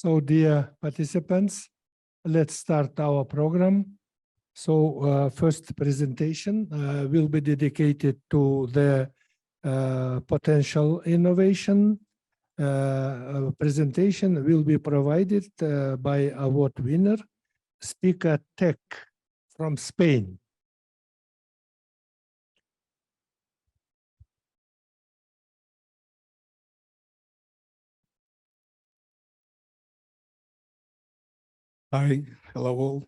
So, dear participants, let's start our program. So, first presentation will be dedicated to the potential innovation. Presentation will be provided by award winner, Spika Tech from Spain. Hi, hello all.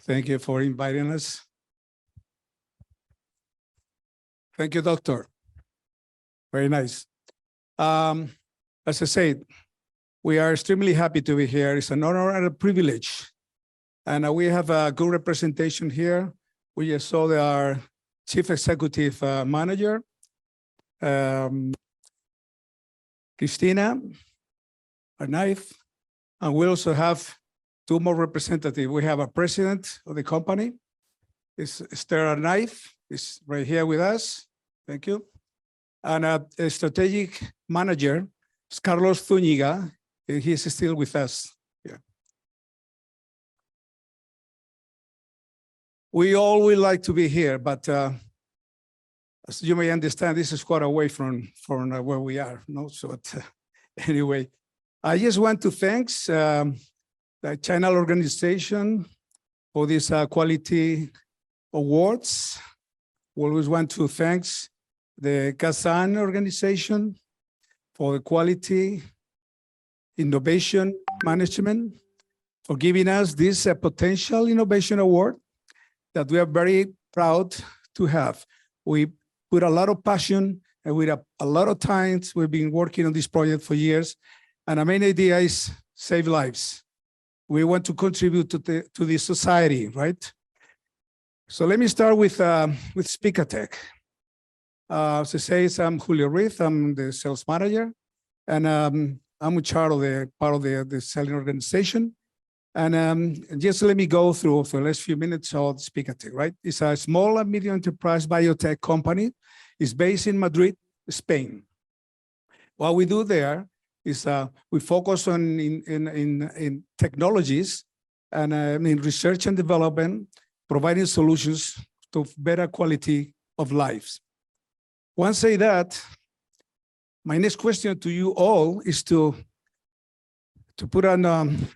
Thank you for inviting us. Thank you, Doctor. Very nice. As I said, we are extremely happy to be here. It's an honor and a privilege. And we have a good representation here. We just saw our Chief Executive Manager, Christina, our knife, and we also have two more representatives. We have a president of the company, it's Esther Knife, is right here with us. Thank you. And a strategic manager, Carlos Zúñiga, he's still with us. Yeah. We all would like to be here, but as you may understand, this is quite away from where we are. No, so anyway, I just want to thank the channel organization for this quality awards. We always want to thank the Kazakhstan organization for the quality innovation management for giving us this potential innovation award that we are very proud to have. We put a lot of passion and with a lot of time, we've been working on this project for years. And our main idea is save lives. We want to contribute to the society, right? So let me start with Spika Tech. As I say, I'm Julio Ruiz. I'm the sales manager, and I'm in charge of the selling organization. And just let me go through for the last few minutes of Spika Tech, right? It's a small and medium enterprise biotech company. It's based in Madrid, Spain. What we do there is we focus on in technologies and in research and development, providing solutions to better quality of lives. Once I say that, my next question to you all is to put on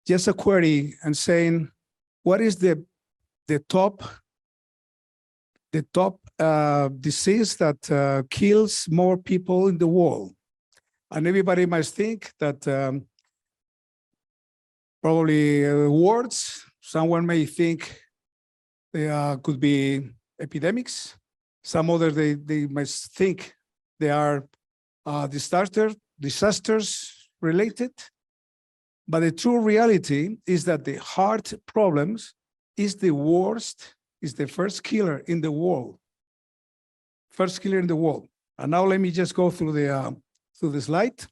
just a query and saying, what is the top disease that kills more people in the world? And everybody might think that probably wars. Someone may think they could be epidemics. Some others, they might think they are disasters related. But the true reality is that the heart problems is the worst, is the first killer in the world. First killer in the world. And now let me just go through the slide.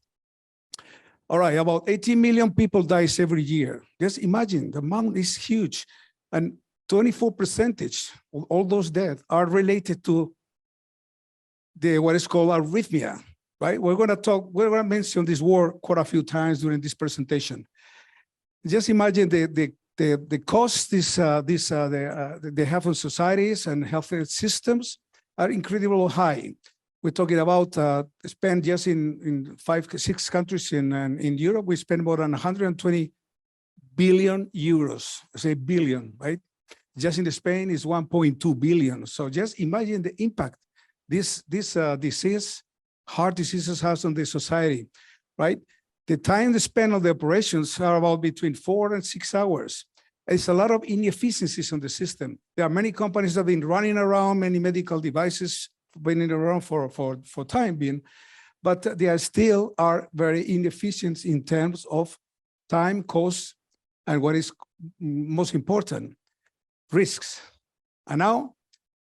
All right, about 18 million people die every year. Just imagine, the amount is huge. And 24% of all those deaths are related to what is called arrhythmia, right? We're gonna mention this word quite a few times during this presentation. Just imagine the costs they have on societies and healthcare systems are incredibly high. We're talking about spend just in 5-6 countries in Europe. We spend more than 120 billion euros. I say billion, right? Just in Spain is 1.2 billion. So just imagine the impact this disease, heart diseases, has on the society, right? The time they spend on the operations are about between 4 and 6 hours. It's a lot of inefficiencies on the system. There are many companies that have been running around, many medical devices been around for time being, but they are still very inefficient in terms of time, cost, and what is most important, risks. And now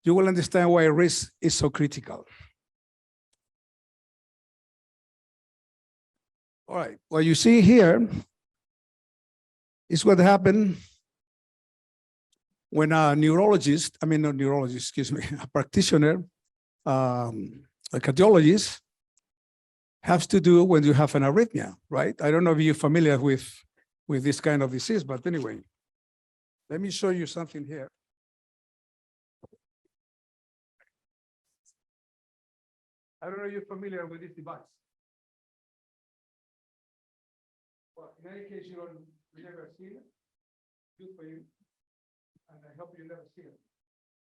you will understand why risk is so critical. All right, what you see here is what happened when a a practitioner, a cardiologist, has to do when you have an arrhythmia, right? I don't know if you're familiar with this kind of disease, but anyway, let me show you something here. I don't know if you're familiar with this device. Well, in any case, you never see it. Good for you. And I hope you never see it.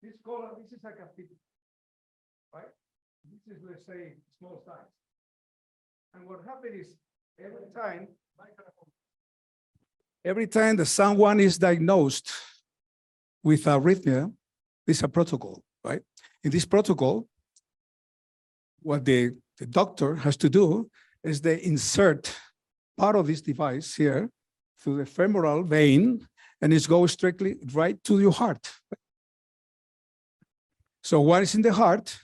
This is like a catheter, right? This is, let's say, small size. And what happens is every time that someone is diagnosed with arrhythmia, there's a protocol, right? In this protocol, what the doctor has to do is they insert part of this device here through the femoral vein, and it goes strictly right to your heart. So what is in the heart?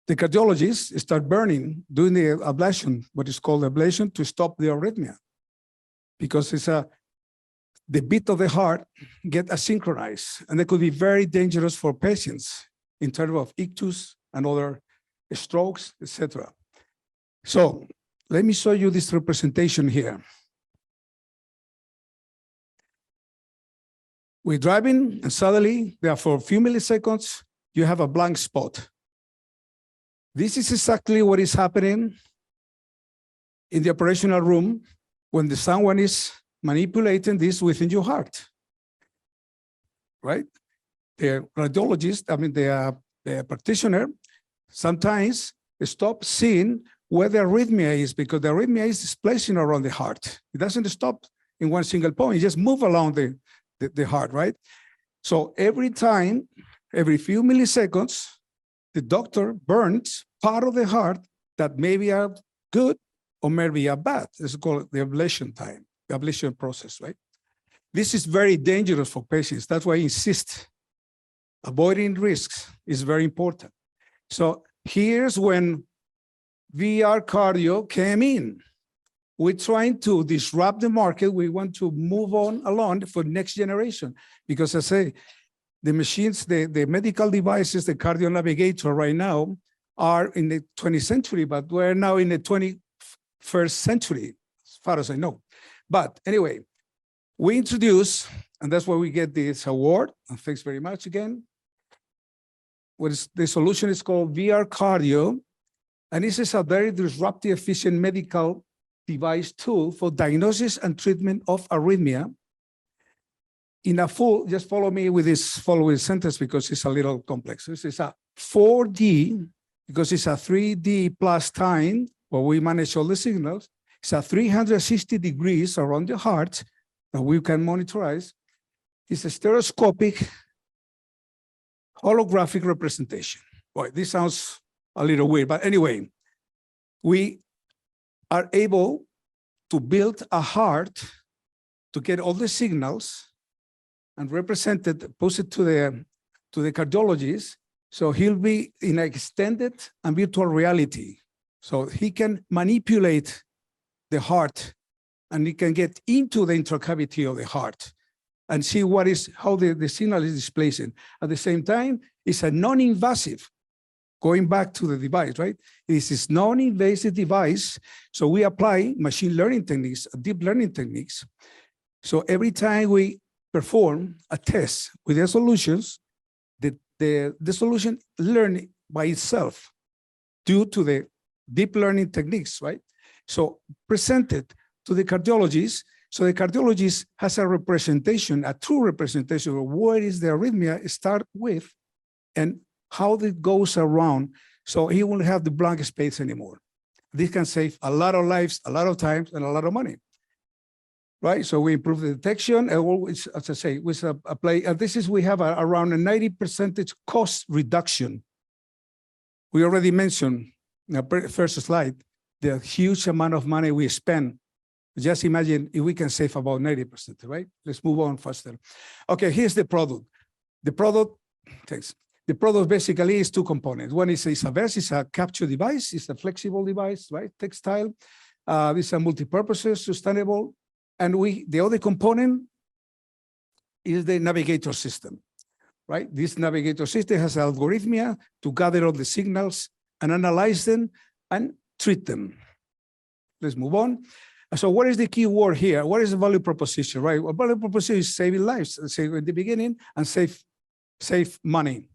The cardiologists start doing the ablation, what is called ablation, to stop the arrhythmia, because the beat of the heart get asynchronized, and that could be very dangerous for patients in terms of ictus and other strokes, etc. So let me show you this representation here. We're driving, and suddenly, there for a few milliseconds, you have a blank spot. This is exactly what is happening in the operational room when someone is manipulating this within your heart, right? The radiologist, the practitioner, sometimes stop seeing where the arrhythmia is, because the arrhythmia is displacing around the heart. It doesn't stop in one single point. It just moves along the heart, right? So every time, every few milliseconds, the doctor burns part of the heart that maybe are good or maybe are bad. It's called the ablation time, the ablation process, right? This is very dangerous for patients. That's why I insist avoiding risks is very important. So here's when VR cardio came in. We're trying to disrupt the market. We want to move on along for next generation, because I say the machines, the medical devices, the cardio navigator right now are in the 20th century, but we're now in the 21st century, as far as I know. But anyway, we introduce, and that's why we get this award, and thanks very much again. The solution is called VR cardio, and this is a very disruptive, efficient medical device tool for diagnosis and treatment of arrhythmia. Just follow me with this following sentence because it's a little complex. This is a 4D, because it's a 3D plus time where we manage all the signals. It's a 360 degrees around the heart that we can monitorize. It's a stereoscopic holographic representation. Boy, this sounds a little weird, but anyway, we are able to build a heart to get all the signals and represent it, push it to the cardiologist, so he'll be in extended and virtual reality. So he can manipulate the heart, and he can get into the intracavity of the heart and see how the signal is displacing. At the same time, it's a non-invasive, going back to the device, right? This is non-invasive device. So we apply machine learning techniques, deep learning techniques. So every time we perform a test with the solutions, the solution learns by itself due to the deep learning techniques, right? So presented to the cardiologist, so the cardiologist has a representation, a true representation of where is the arrhythmia start with and how it goes around, so he won't have the blank space anymore. This can save a lot of lives, a lot of times, and a lot of money, right? So we improve the detection, and always, as I say, we apply, we have around a 90% cost reduction. We already mentioned in the first slide, the huge amount of money we spend. Just imagine if we can save about 90%, right? Let's move on faster. Okay, here's the product. The product, thanks. The product basically is two components. One is a vest, it's a capture device, it's a flexible device, right? Textile. These are multi-purposes, sustainable. And the other component is the navigator system, right? This navigator system has algorithmia to gather all the signals and analyze them and treat them. Let's move on. So what is the key word here? What is the value proposition, right? Well, value proposition is saving lives, save at the beginning, and save money.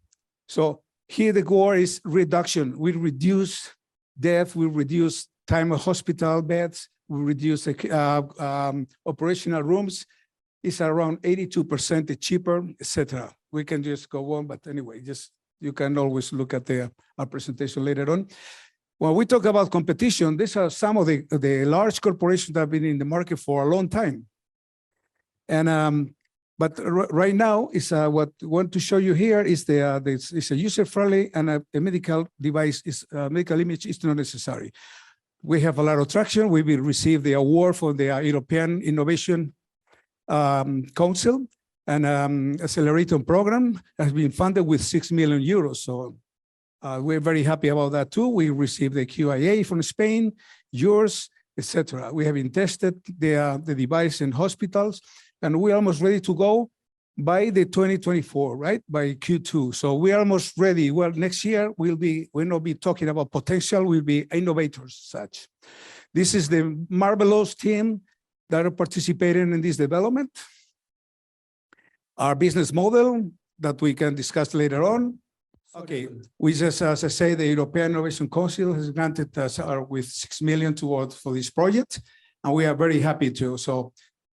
So here the word is reduction. We reduce death, we reduce time of hospital beds, we reduce operational rooms. It's around 82% cheaper, etc. We can just go on, but anyway, just you can always look at our presentation later on. When we talk about competition, these are some of the large corporations that have been in the market for a long time. And but right now is what I want to show you here is it's a user-friendly and a medical device is medical image is not necessary. We have a lot of traction. We will receive the award for the European Innovation Council, and accelerator program has been funded with 6 million euros. So we're very happy about that too. We received the QIA from Spain, yours, etc. We have tested the device in hospitals, and we're almost ready to go by the 2024, right? By Q2. So we're almost ready. Well, next year we'll not be talking about potential, we'll be innovators such. This is the marvelous team that are participating in this development. Our business model that we can discuss later on. Okay, we just, as I say, the European Innovation Council has granted us with 6 million for this project, and we are very happy to. So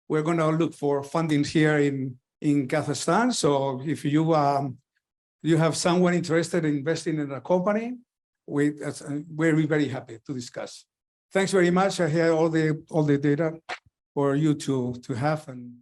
we're going to look for funding here in Kazakhstan. So if you have someone interested in investing in a company, we're very happy to discuss. Thanks very much. I have all the data for you to have, and